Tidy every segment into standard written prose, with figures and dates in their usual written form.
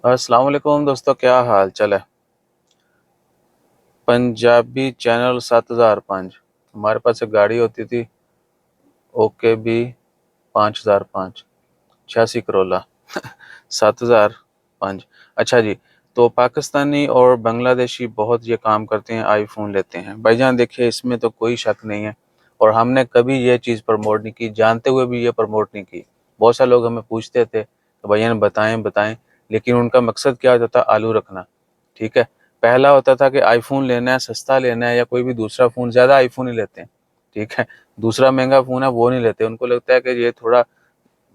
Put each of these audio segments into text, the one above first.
السلام علیکم دوستو، کیا حال چال ہے؟ پنجابی چینل 7005 ہمارے پاس ایک گاڑی ہوتی تھی، اوکے بی 5005 86 کرولا 7005۔ اچھا جی، تو پاکستانی اور بنگلہ دیشی بہت یہ کام کرتے ہیں، آئی فون لیتے ہیں۔ بھائی جان دیکھیے، اس میں تو کوئی شک نہیں ہے، اور ہم نے کبھی یہ چیز پروموٹ نہیں کی، جانتے ہوئے بھی یہ پروموٹ نہیں کی۔ بہت سارے لوگ ہمیں پوچھتے تھے کہ بھائی جان بتائیں، لیکن ان کا مقصد کیا ہوتا تھا؟ آلو رکھنا، ٹھیک ہے۔ پہلا ہوتا تھا کہ آئی فون لینا ہے، سستا لینا ہے، یا کوئی بھی دوسرا فون، زیادہ آئی فون ہی لیتے ہیں، ٹھیک ہے۔ دوسرا مہنگا فون ہے وہ نہیں لیتے، ان کو لگتا ہے کہ یہ تھوڑا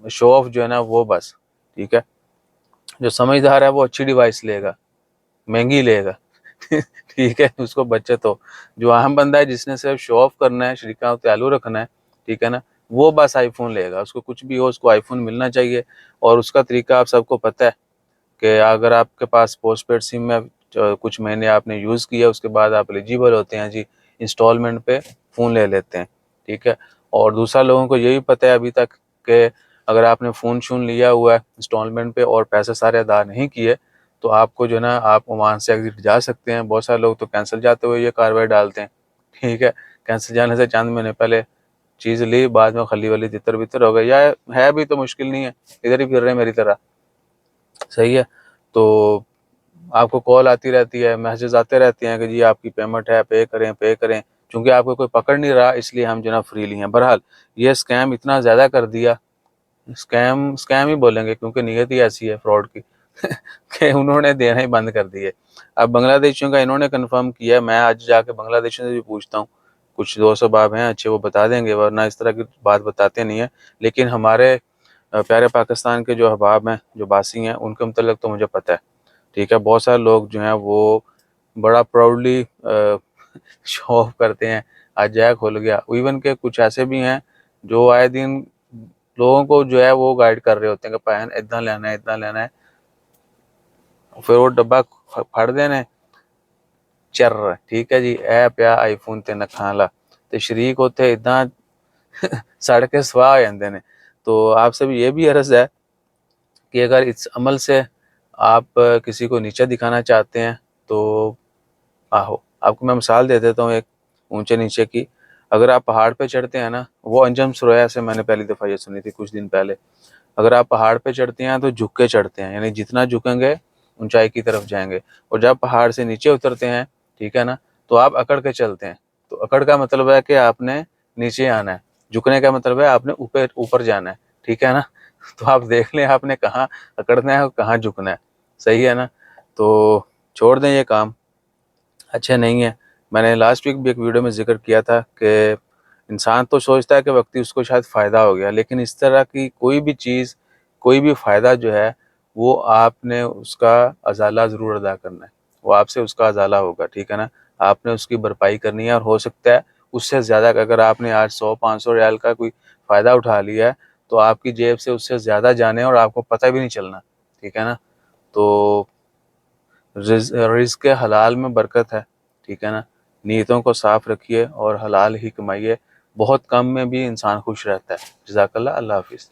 شو آف جو ہے نا وہ بس، ٹھیک ہے۔ جو سمجھدار ہے وہ اچھی ڈیوائس لے گا، مہنگی لے گا ٹھیک ہے، اس کو بچت ہو۔ جو عام بندہ ہے جس نے صرف شو آف کرنا ہے، شریکاں تعلق رکھنا ہے، ٹھیک ہے نا، وہ بس آئی فون لے گا۔ اس کو کچھ بھی ہو، اس کو آئی فون ملنا چاہیے۔ اور اس کا طریقہ آپ سب کو پتہ ہے کہ اگر آپ کے پاس پوسٹ پیڈ سم میں کچھ مہینے آپ نے یوز کیا، اس کے بعد آپ ایلیجیبل ہوتے ہیں جی، انسٹالمنٹ پہ فون لے لیتے ہیں، ٹھیک ہے۔ اور دوسرا لوگوں کو یہی پتہ ہے ابھی تک کہ اگر آپ نے فون لیا ہوا ہے انسٹالمنٹ پہ اور پیسے سارے ادا نہیں کیے، تو آپ کو جو ہے نا آپ وہاں سے ایگزٹ جا سکتے ہیں۔ بہت سارے لوگ تو کینسل جاتے ہوئے یہ کاروائی ڈالتے ہیں، ٹھیک ہے۔ کینسل جانے سے چند مہینے پہلے چیز لی، بعد میں خلی ولی تتر بتر ہو گئے، یا ہے بھی تو مشکل نہیں ہے، ادھر ہی پھر رہے میری طرح، صحیح ہے۔ تو آپ کو کال آتی رہتی ہے، میسیجز آتے رہتے ہیں کہ جی آپ کی پیمنٹ ہے، پے کریں۔ چونکہ آپ کو کوئی پکڑ نہیں رہا، اس لیے ہم جو نا فریلی ہیں۔ بہرحال یہ اسکیم اتنا زیادہ کر دیا، اسکیم ہی بولیں گے کیونکہ نیت ہی ایسی ہے فراڈ کی کہ انہوں نے دینا ہی بند کر دیے۔ اب بنگلہ دیشیوں کا انہوں نے کنفرم کیا، میں آج جا کے بنگلہ دیشیوں سے بھی پوچھتا ہوں، کچھ دوست احباب ہیں اچھے، وہ بتا دیں گے، ورنہ اس طرح کی بات بتاتے نہیں ہیں۔ لیکن ہمارے پیارے پاکستان کے جو احباب ہیں، جو باسی ہیں، ان کے متعلق تو مجھے پتہ ہے، ٹھیک ہے۔ بہت سارے لوگ جو ہیں وہ بڑا پراؤڈلی شو آف کرتے ہیں، آج جائے کھول گیا۔ ایون کہ کچھ ایسے بھی ہیں جو آئے دن لوگوں کو جو ہے وہ گائیڈ کر رہے ہوتے ہیں کہ پہن اتنا لینا ہے، پھر وہ ڈبہ پھڑ دینے چر، ٹھیک ہے جی، اے پیا آئی فون تے نہ کھالا تے شریک ہوتے اتنا سڑ کے سواہ ہو جاندے نے۔ تو آپ سے بھی یہ بھی عرض ہے کہ اگر اس عمل سے آپ کسی کو نیچا دکھانا چاہتے ہیں تو آپ کو میں مثال دے دیتا ہوں ایک اونچے نیچے کی۔ اگر آپ پہاڑ پہ چڑھتے ہیں نا، وہ انجم سرویا سے میں نے پہلی دفعہ یہ سنی تھی کچھ دن پہلے، اگر آپ پہاڑ پہ چڑھتے ہیں تو جھک کے چڑھتے ہیں، یعنی جتنا جھکیں گے اونچائی کی طرف جائیں گے، اور جب پہاڑ سے نیچے اترتے ہیں، ٹھیک ہے نا، تو آپ اکڑ کے چلتے ہیں۔ تو اکڑ کا مطلب ہے کہ آپ نے نیچے آنا ہے، جھکنے کا مطلب ہے آپ نے اوپر جانا ہے، ٹھیک ہے نا۔ تو آپ دیکھ لیں آپ نے کہاں اکڑنا ہے اور کہاں جھکنا ہے، صحیح ہے نا۔ تو چھوڑ دیں یہ کام، اچھے نہیں ہیں۔ میں نے لاسٹ ویک بھی ایک ویڈیو میں ذکر کیا تھا کہ انسان تو سوچتا ہے کہ وقتی اس کو شاید فائدہ ہو گیا، لیکن اس طرح کی کوئی بھی چیز، کوئی بھی فائدہ جو ہے وہ آپ نے اس کا ازالہ ضرور ادا کرنا ہے، وہ آپ سے اس کا ازالہ ہوگا، ٹھیک ہے نا۔ آپ نے اس کی بھرپائی کرنی ہے، اور ہو سکتا ہے اس سے زیادہ، کہ اگر آپ نے آج 100-500 ریال کا کوئی فائدہ اٹھا لیا ہے تو آپ کی جیب سے اس سے زیادہ جانے اور آپ کو پتہ بھی نہیں چلنا، ٹھیک ہے نا۔ تو رزق حلال میں برکت ہے، ٹھیک ہے نا۔ نیتوں کو صاف رکھیے اور حلال ہی کمائیے، بہت کم میں بھی انسان خوش رہتا ہے۔ جزاک اللہ، اللہ حافظ۔